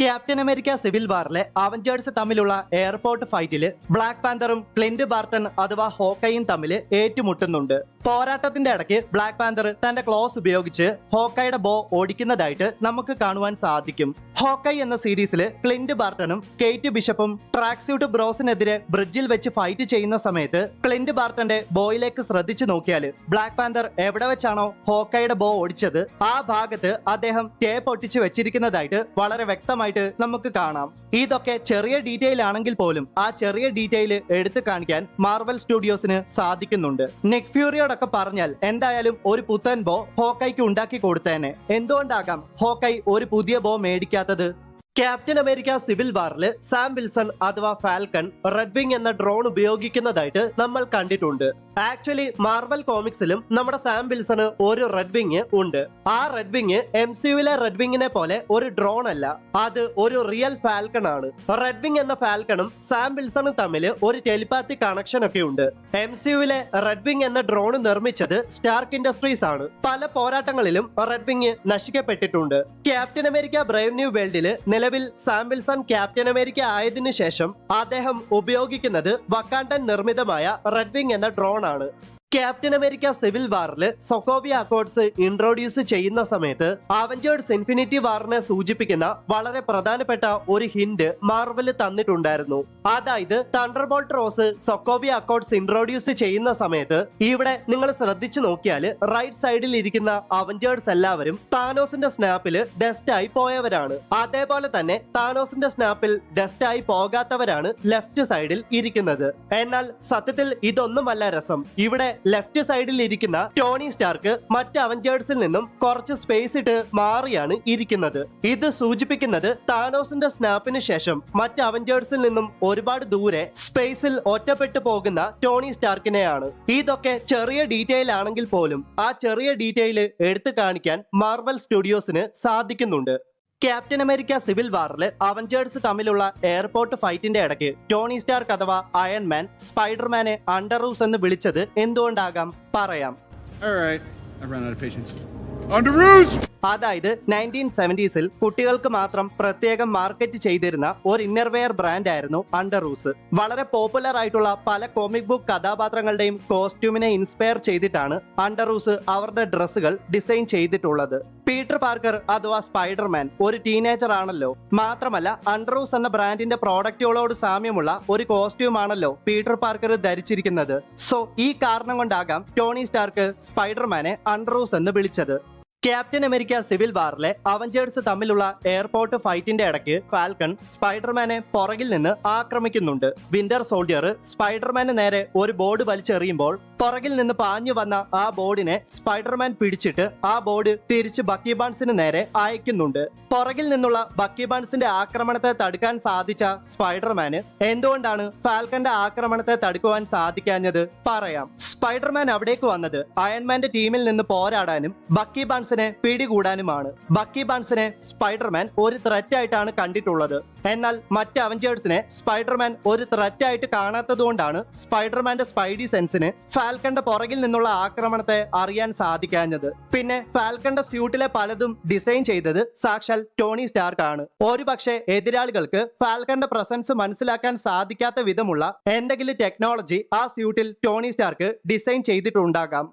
Captain America civil വാറിലെ Avengers തമ്മിലുള്ള airport ഫൈറ്റില് black പാന്തറും Clint Barton അഥവാ ഹോക്കയും തമ്മിൽ ഏറ്റുമുട്ടുന്നുണ്ട്. പോരാട്ടത്തിന്റെ ഇടയ്ക്ക് ബ്ലാക്ക് പാന്തർ തന്റെ ക്ലോസ് ഉപയോഗിച്ച് ഹോക്കയുടെ ബോ ഓടിക്കുന്നതായിട്ട് നമുക്ക് കാണുവാൻ സാധിക്കും. ഹോക്കൈ എന്ന സീരീസിൽ ക്ലിന്റ് ബാർട്ടണും കേറ്റ് ബിഷപ്പും ട്രാക്ക് സ്യൂട്ട് ബ്രോസിനെതിരെ ബ്രിഡ്ജിൽ വെച്ച് ഫൈറ്റ് ചെയ്യുന്ന സമയത്ത് ക്ലിന്റ് ബാർട്ടന്റെ ബോയിലേക്ക് ശ്രദ്ധിച്ചു നോക്കിയാൽ ബ്ലാക്ക് പാന്തർ എവിടെ വെച്ചാണോ ഹോക്കയുടെ ബോ ഓടിച്ചത് ആ ഭാഗത്ത് അദ്ദേഹം ടേപ്പ് ഒട്ടിച്ച് വെച്ചിരിക്കുന്നതായിട്ട് വളരെ വ്യക്തമായിട്ട് നമുക്ക് കാണാം. ഇതൊക്കെ ചെറിയ ഡീറ്റെയിൽ ആണെങ്കിൽ പോലും ആ ചെറിയ ഡീറ്റെയിൽ എടുത്തു കാണിക്കാൻ മാർവൽ സ്റ്റുഡിയോസിന് സാധിക്കുന്നുണ്ട്. നിക് ഫ്യൂറിയോടൊക്കെ പറഞ്ഞാൽ എന്തായാലും ഒരു പുത്തൻ ബോ ഹോക്കൈക്ക് ഉണ്ടാക്കി കൊടുത്തേനെ. എന്തുകൊണ്ടാകാം ഹോക്കൈ ഒരു പുതിയ ബോ മേടിക്കാത്തത്? ക്യാപ്റ്റൻ അമേരിക്ക സിവിൽ വാറിൽ സാം വിൽസൺ അഥവാ ഫാൽക്കൺ റെഡ് വിങ് എന്ന ഡ്രോൺ ഉപയോഗിക്കുന്നതായിട്ട് നമ്മൾ കണ്ടിട്ടുണ്ട്. ആക്ച്വലി മാർവൽ കോമിക്സിലും നമ്മുടെ സാം വിൽസണ് ഒരു റെഡ് വിങ് ഉണ്ട്. ആ റെഡ് വിങ് MCUവിലെ റെഡ് വിങ്ങിനെ പോലെ ഒരു ഡ്രോൺ അല്ല, അത് ഒരു റിയൽ ഫാൽക്കൺ ആണ്. റെഡ് വിങ് എന്ന ഫാൽക്കണും സാം വിൽസണും തമ്മിൽ ഒരു ടെലിപാത്തി കണക്ഷൻ ഒക്കെ ഉണ്ട്. MCUവിലെ റെഡ് വിങ് എന്ന ഡ്രോൺ നിർമ്മിച്ചത് സ്റ്റാർക്ക് ഇൻഡസ്ട്രീസ് ആണ്. പല പോരാട്ടങ്ങളിലും റെഡ് വിങ് നശിക്കപ്പെട്ടിട്ടുണ്ട്. ക്യാപ്റ്റൻ അമേരിക്ക ബ്രേവ് ന്യൂ വേൾഡില് നിലവിൽ സാം വിൽസൺ ക്യാപ്റ്റൻ അമേരിക്ക ആയതിനു ശേഷം അദ്ദേഹം ഉപയോഗിക്കുന്നത് വക്കാണ്ടൻ നിർമ്മിതമായ റെഡ് വിങ് എന്ന ഡ്രോൺ ആണ്. ക്യാപ്റ്റൻ അമേരിക്ക സിവിൽ വാറിൽ സൊക്കോവിയ അക്കോർഡ്സ് ഇൻട്രോഡ്യൂസ് ചെയ്യുന്ന സമയത്ത് അവഞ്ചേഴ്സ് ഇൻഫിനിറ്റി വാറിനെ സൂചിപ്പിക്കുന്ന വളരെ പ്രധാനപ്പെട്ട ഒരു ഹിന്റ് മാർവല് തന്നിട്ടുണ്ടായിരുന്നു. അതായത് തണ്ടർബോൾട്ട് റോസ് സൊക്കോവിയ അക്കോർഡ്സ് ഇൻട്രോഡ്യൂസ് ചെയ്യുന്ന സമയത്ത് ഇവിടെ നിങ്ങൾ ശ്രദ്ധിച്ചു നോക്കിയാൽ റൈറ്റ് സൈഡിൽ ഇരിക്കുന്ന അവഞ്ചേഴ്സ് എല്ലാവരും താനോസിന്റെ സ്നാപ്പിൽ ഡസ്റ്റ് ആയി പോയവരാണ്. അതേപോലെ തന്നെ താനോസിന്റെ സ്നാപ്പിൽ ഡസ്റ്റ് ആയി പോകാത്തവരാണ് ലെഫ്റ്റ് സൈഡിൽ ഇരിക്കുന്നത്. എന്നാൽ സത്യത്തിൽ ഇതൊന്നുമല്ല രസം. ഇവിടെ ലെഫ്റ്റ് സൈഡിൽ ഇരിക്കുന്ന ടോണി സ്റ്റാർക്ക് മറ്റ് അവഞ്ചേഴ്സിൽ നിന്നും കുറച്ച് സ്പേസ് ഇട്ട് മാറിയാണ് ഇരിക്കുന്നത്. ഇത് സൂചിപ്പിക്കുന്നത് താനോസിന്റെ സ്നാപ്പിന് ശേഷം മറ്റ് അവഞ്ചേഴ്സിൽ നിന്നും ഒരുപാട് ദൂരെ സ്പേസിൽ ഒറ്റപ്പെട്ടു പോകുന്ന ടോണി സ്റ്റാർക്കിനെയാണ്. ഇതൊക്കെ ചെറിയ ഡീറ്റെയിൽ ആണെങ്കിൽ പോലും ആ ചെറിയ ഡീറ്റെയിൽ എടുത്തു കാണിക്കാൻ മാർവൽ സ്റ്റുഡിയോസിന് സാധിക്കുന്നുണ്ട്. ക്യാപ്റ്റൻ അമേരിക്ക സിവിൽ വാറിൽ അവഞ്ചേഴ്സ് തമ്മിലുള്ള എയർപോർട്ട് ഫൈറ്റിന്റെ ഇടയ്ക്ക് ടോണി സ്റ്റാർക്ക് അഥവാ അയൺമാൻ സ്പൈഡർമാനെ അണ്ടർറൂസ് എന്ന് വിളിച്ചത് എന്തുകൊണ്ടാകാം പറയാം. അതായത് 1970s കുട്ടികൾക്ക് മാത്രം പ്രത്യേകം മാർക്കറ്റ് ചെയ്തിരുന്ന ഒരു ഇന്നർവെയർ ബ്രാൻഡ് ആയിരുന്നു അണ്ടർറൂസ്. വളരെ പോപ്പുലർ ആയിട്ടുള്ള പല കോമിക് ബുക്ക് കഥാപാത്രങ്ങളുടെയും കോസ്റ്റ്യൂമിനെ ഇൻസ്പയർ ചെയ്തിട്ടാണ് അണ്ടർറൂസ് അവരുടെ ഡ്രസ്സുകൾ ഡിസൈൻ ചെയ്തിട്ടുള്ളത്. പീറ്റർ പാർക്കർ അഥവാ സ്പൈഡർമാൻ ഒരു ടീനേജർ ആണല്ലോ. മാത്രമല്ല അണ്ടർറൂസ് എന്ന ബ്രാൻഡിന്റെ പ്രോഡക്റ്റുകളോട് സാമ്യമുള്ള ഒരു കോസ്റ്റ്യൂം ആണല്ലോ പീറ്റർ പാർക്കർ ധരിച്ചിരിക്കുന്നത്. സോ ഈ കാരണം കൊണ്ടാകാം ടോണി സ്റ്റാർക്ക് സ്പൈഡർമാനെ അണ്ടർറൂസ് എന്ന് വിളിച്ചത്. ക്യാപ്റ്റൻ അമേരിക്ക സിവിൽ വാറിലെ അവഞ്ചേഴ്സ് തമ്മിലുള്ള എയർപോർട്ട് ഫൈറ്റിന്റെ ഇടയ്ക്ക് ഫാൽക്കൺ സ്പൈഡർമാനെ പുറകിൽ നിന്ന് ആക്രമിക്കുന്നുണ്ട്. വിന്റർ സോൾജിയർ സ്പൈഡർമാന് നേരെ ഒരു ബോർഡ് വലിച്ചെറിയുമ്പോൾ പുറകിൽ നിന്ന് പാഞ്ഞു വന്ന ആ ബോർഡിനെ സ്പൈഡർമാൻ പിടിച്ചിട്ട് ആ ബോർഡ് തിരിച്ച് ബക്കി ബാൺസിന് നേരെ അയക്കുന്നുണ്ട്. പുറകിൽ നിന്നുള്ള ബക്കി ബാൺസിന്റെ ആക്രമണത്തെ തടുക്കാൻ സാധിച്ച സ്പൈഡർമാന് എന്തുകൊണ്ടാണ് ഫാൽക്കന്റെ ആക്രമണത്തെ തടുക്കുവാൻ സാധിക്കാഞ്ഞത് പറയാം. സ്പൈഡർമാൻ അവിടേക്ക് വന്നത് അയൺമാന്റെ ടീമിൽ നിന്ന് പോരാടാനും ബക്കി ബാൺസിനെ പിടികൂടാനുമാണ്. ബക്കി ബാൺസിനെ സ്പൈഡർമാൻ ഒരു ത്രെറ്റ് ആയിട്ടാണ് കണ്ടിട്ടുള്ളത്. എന്നാൽ മറ്റ് അവഞ്ചേഴ്സിനെ സ്പൈഡർമാൻ ഒരു ത്രെറ്റ് ആയിട്ട് കാണാത്തതുകൊണ്ടാണ് സ്പൈഡർമാന്റെ സ്പൈഡി സെൻസിന് ഫാൽക്കന്റെ പുറകിൽ നിന്നുള്ള ആക്രമണത്തെ അറിയാൻ സാധിക്കാഞ്ഞത്. പിന്നെ ഫാൽക്കന്റെ സ്യൂട്ടിലെ പലതും ഡിസൈൻ ചെയ്തത് സാക്ഷാൽ ടോണി സ്റ്റാർക്ക് ആണ്. ഒരുപക്ഷെ എതിരാളികൾക്ക് ഫാൽക്കന്റെ പ്രസൻസ് മനസ്സിലാക്കാൻ സാധിക്കാത്ത വിധമുള്ള എന്തെങ്കിലും ടെക്നോളജി ആ സ്യൂട്ടിൽ ടോണി സ്റ്റാർക്ക് ഡിസൈൻ ചെയ്തിട്ടുണ്ടാകാം.